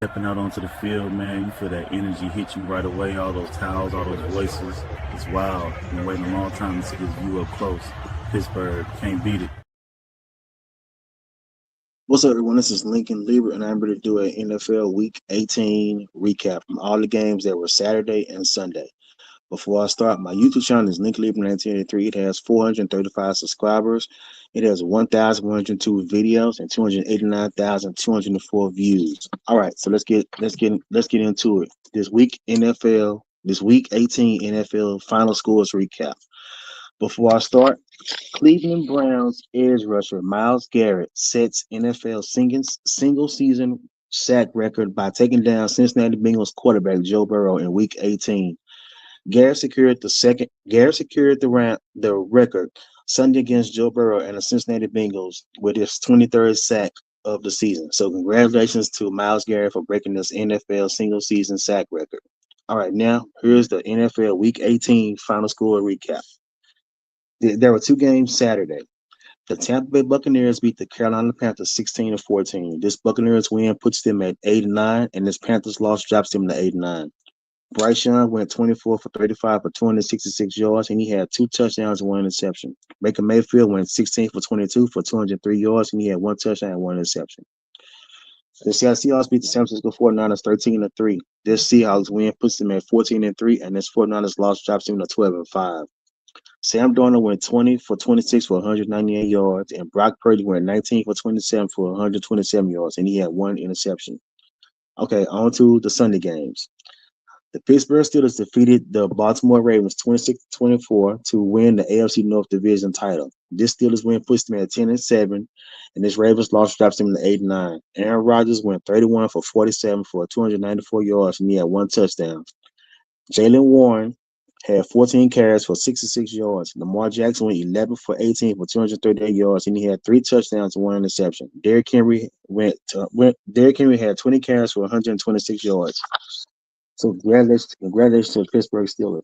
stepping out onto the field, man, you feel that energy hit you right away. All those towels, all those voices. It's wild. Been waiting a long time to see this view up close. Pittsburgh can't beat it. What's up, everyone? This is Lincoln Lieber, and I'm ready to do an NFL Week 18 recap from all the games that were Saturday and Sunday. Before I start, my YouTube channel is Lincoln Lieber 1983. It has 435 subscribers. It has 1,102 videos and 289,204 views. All right, so let's get into it. This week 18 NFL final scores recap. Before I start, Cleveland Browns edge rusher Myles Garrett sets NFL single season sack record by taking down Cincinnati Bengals quarterback Joe Burrow in Week 18. Garrett secured the record Sunday against Joe Burrow and the Cincinnati Bengals with his 23rd sack of the season. So congratulations to Myles Garrett for breaking this NFL single season sack record. All right, now here's the NFL Week 18 final score recap. There were two games Saturday. The Tampa Bay Buccaneers beat the Carolina Panthers 16-14. This Buccaneers win puts them at 8-9, and this Panthers loss drops them to 8-9. Bryce Young went 24 for 35 for 266 yards, and he had two touchdowns and one interception. Baker Mayfield went 16 for 22 for 203 yards, and he had one touchdown and one interception. The Seattle Seahawks beat the San Francisco 49ers 13-3. This Seahawks win puts them at 14-3, and this 49ers loss drops them to 12-5. Sam Darnold went 20 for 26 for 198 yards, and Brock Purdy went 19 for 27 for 127 yards, and he had one interception. Okay, on to the Sunday games. The Pittsburgh Steelers defeated the Baltimore Ravens 26-24 to win the AFC North Division title. This Steelers win puts them at 10-7, and this Ravens loss drops them to 8-9. Aaron Rodgers went 31 for 47 for 294 yards, and he had one touchdown. Jaylen Warren had 14 carries for 66 yards. Lamar Jackson went 11 for 18 for 238 yards, and he had three touchdowns and one interception. Derrick Henry had 20 carries for 126 yards. So congratulations to the Pittsburgh Steelers.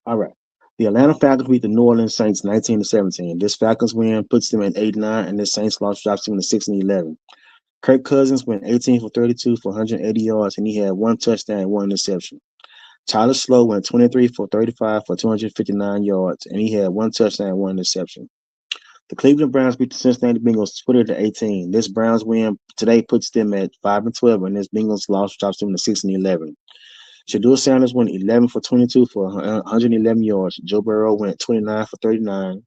All right. The Atlanta Falcons beat the New Orleans Saints 19-17. This Falcons win puts them at 8-9, and this Saints loss drops them to 6-11. Kirk Cousins went 18 for 32 for 180 yards, and he had one touchdown and one interception. Tyler Slow went 23 for 35 for 259 yards, and he had one touchdown and one interception. The Cleveland Browns beat the Cincinnati Bengals 20-18. This Browns win today puts them at 5-12, and this Bengals loss drops them to 6-11. Shedeur Sanders went 11 for 22 for 111 yards. Joe Burrow went 29 for 39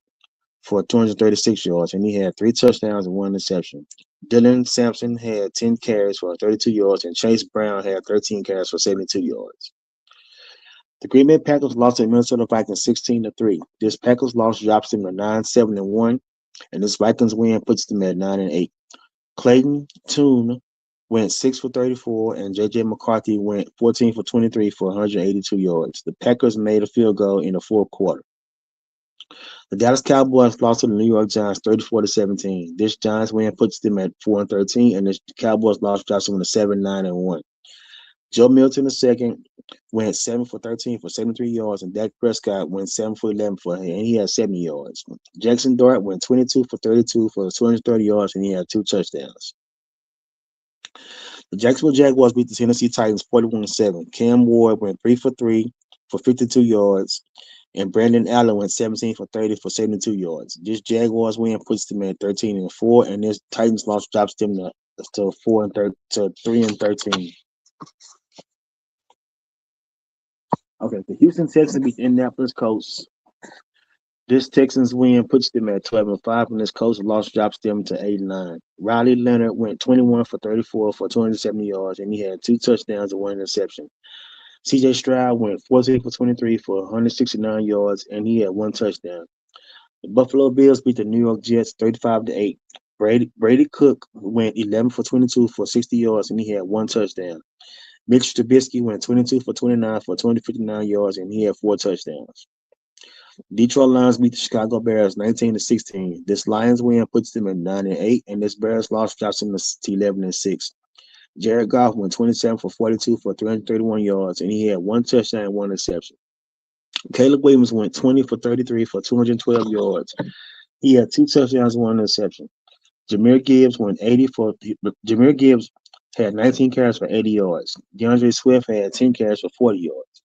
for 236 yards, and he had three touchdowns and one interception. Dylan Sampson had 10 carries for 32 yards, and Chase Brown had 13 carries for 72 yards. The Green Bay Packers lost to the Minnesota Vikings 16-3. This Packers loss drops them to 9-7-1, and this Vikings win puts them at 9-8. Clayton Tune went 6 for 34, and J.J. McCarthy went 14 for 23 for 182 yards. The Packers made a field goal in the fourth quarter. The Dallas Cowboys lost to the New York Giants 34-17. This Giants win puts them at 4-13, and this Cowboys loss drops them to 7-9-1. Joe Milton II went 7 for 13 for 73 yards, and Dak Prescott went 7 for 11 and he had 70 yards. Jackson Dart went 22 for 32 for 230 yards, and he had two touchdowns. The Jacksonville Jaguars beat the Tennessee Titans 41-7. Cam Ward went 3 for 3 for 52 yards, and Brandon Allen went 17 for 30 for 72 yards. This Jaguars win puts them at 13-4, and this Titans loss drops them to 3-13. Okay, the Houston Texans beat the Indianapolis Colts. This Texans win puts them at 12-5, and this Colts loss drops them to 8-9. Riley Leonard went 21 for 34 for 270 yards, and he had two touchdowns and one interception. C.J. Stroud went 14 for 23 for 169 yards, and he had one touchdown. The Buffalo Bills beat the New York Jets 35-8. Brady Cook went 11 for 22 for 60 yards, and he had one touchdown. Mitch Trubisky went 22 for 29 for 259 yards, and he had four touchdowns. Detroit Lions beat the Chicago Bears 19-16. This Lions win puts them at 9-8, and this Bears loss drops them to 11-6. Jared Goff went 27 for 42 for 331 yards, and he had one touchdown and one interception. Caleb Williams went 20 for 33 for 212 yards. He had two touchdowns and one interception. Jahmyr Gibbs had 19 carries for 80 yards. DeAndre Swift had 10 carries for 40 yards.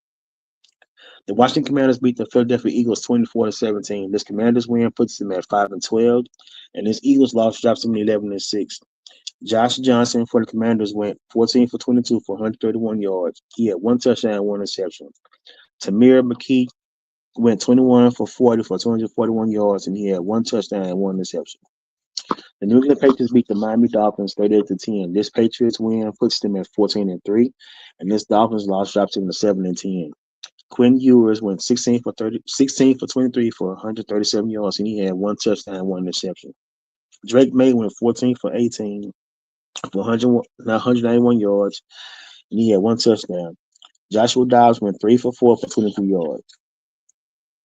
The Washington Commanders beat the Philadelphia Eagles 24-17. This Commanders win puts them at 5-12, and this Eagles loss drops them to 11-6. Josh Johnson for the Commanders went 14 for 22 for 131 yards. He had 1 touchdown and 1 interception. Tamir McKee went 21 for 40 for 241 yards, and he had 1 touchdown and 1 interception. The New England Patriots beat the Miami Dolphins 38-10. This Patriots win puts them at 14-3, and this Dolphins loss drops them to 7-10. Quinn Ewers went 16 for 23 for 137 yards, and he had 1 touchdown and 1 interception. Drake May went 14 for 18 for 191 yards, and he had 1 touchdown. Joshua Dobbs went 3 for 4 for 23 yards.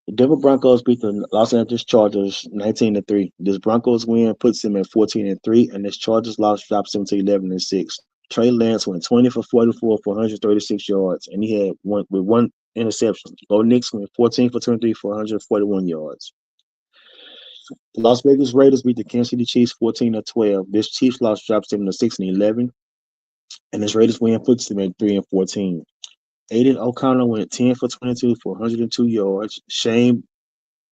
The Denver Broncos beat the Los Angeles Chargers 19-3. This Broncos win puts them at 14-3, and this Chargers loss drops them to 11-6. Trey Lance went 20 for 44 for 136 yards, and he had 1 interception. Bo Nix went 14 for 23 for 141 yards. The Las Vegas Raiders beat the Kansas City Chiefs 14-12. This Chiefs loss drops them to 6-11, and this Raiders win puts them at 3-14. Aiden O'Connor went 10 for 22 for 102 yards. Shane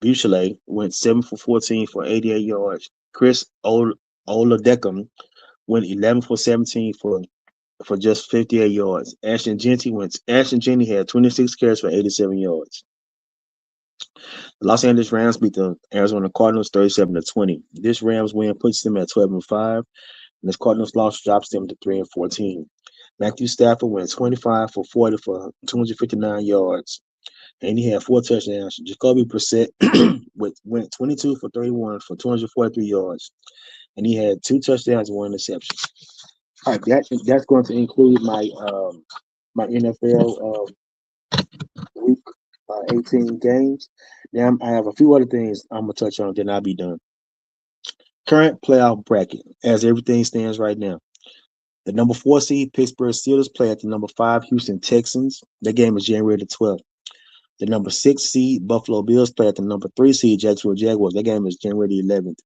Buechele went 7 for 14 for 88 yards. Chris Oladekun went 11 for 17 for just 58 yards. Ashton Jenney had 26 carries for 87 yards. The Los Angeles Rams beat the Arizona Cardinals 37-20. This Rams win puts them at 12-5, and this Cardinals loss drops them to 3-14. Matthew Stafford went 25 for 40 for 259 yards, and he had 4 touchdowns. Jacoby Brissett went 22 for 31 for 243 yards, and he had 2 touchdowns and 1 interception. All right, that's going to include my my NFL week 18 games. Now I have a few other things I'm gonna touch on, then I'll be done. Current playoff bracket, as everything stands right now. The number 4 seed Pittsburgh Steelers play at the number 5 Houston Texans. That game is January the 12th. The number 6 seed Buffalo Bills play at the number 3 seed Jacksonville Jaguars. That game is January the 11th.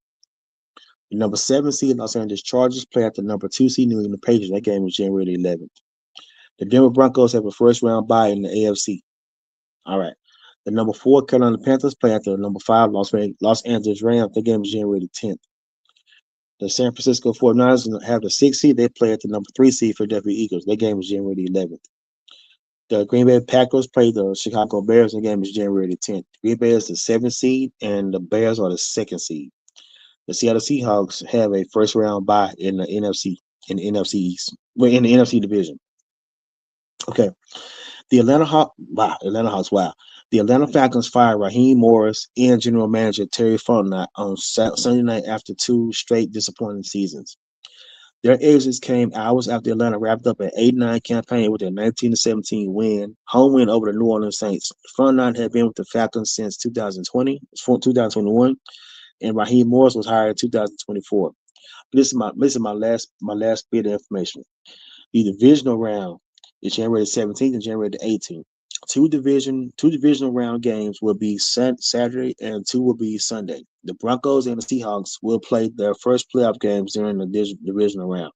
The number 7 seed Los Angeles Chargers play at the number 2 seed New England Patriots. That game is January the 11th. The Denver Broncos have a first round bye in the AFC. All right. The number 4 Carolina Panthers play at the number 5 Los Angeles Rams. That game is January the 10th. The San Francisco 49ers have the 6th seed. They play at the number 3 seed Philadelphia Eagles. That game is January the 11th. The Green Bay Packers play the Chicago Bears. The game is January the 10th. Green Bay is the 7th seed, and the Bears are the 2nd seed. The Seattle Seahawks have a first round bye in the NFC East. Well, in the NFC division. Okay. The Atlanta Hawks. The Atlanta Falcons fired Raheem Morris and general manager Terry Fontenot on Sunday night after 2 straight disappointing seasons. Their exits came hours after Atlanta wrapped up an 8-9 campaign with a 19-17 home win over the New Orleans Saints. Fontenot had been with the Falcons since 2021, and Raheem Morris was hired in 2024. This is my last bit of information. The divisional round is January 17th and January 18th. Two divisional round games will be Saturday and 2 will be Sunday. The Broncos and the Seahawks will play their first playoff games during the divisional round.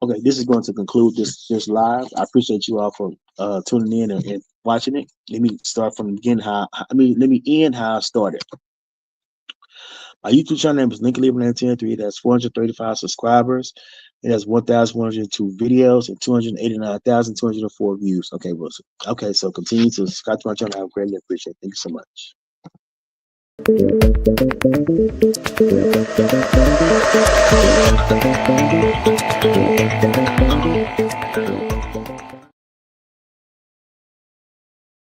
Okay, this is going to conclude this live. I appreciate you all for tuning in and watching it. Let me start from the beginning. Let me end how I started. My YouTube channel name is Lincoln Lieberman 1903. That's 435 subscribers. It has 1,102 videos and 289,204 views. Okay, Wilson. Okay, so continue to subscribe to my channel. I greatly appreciate it. Thank you so much.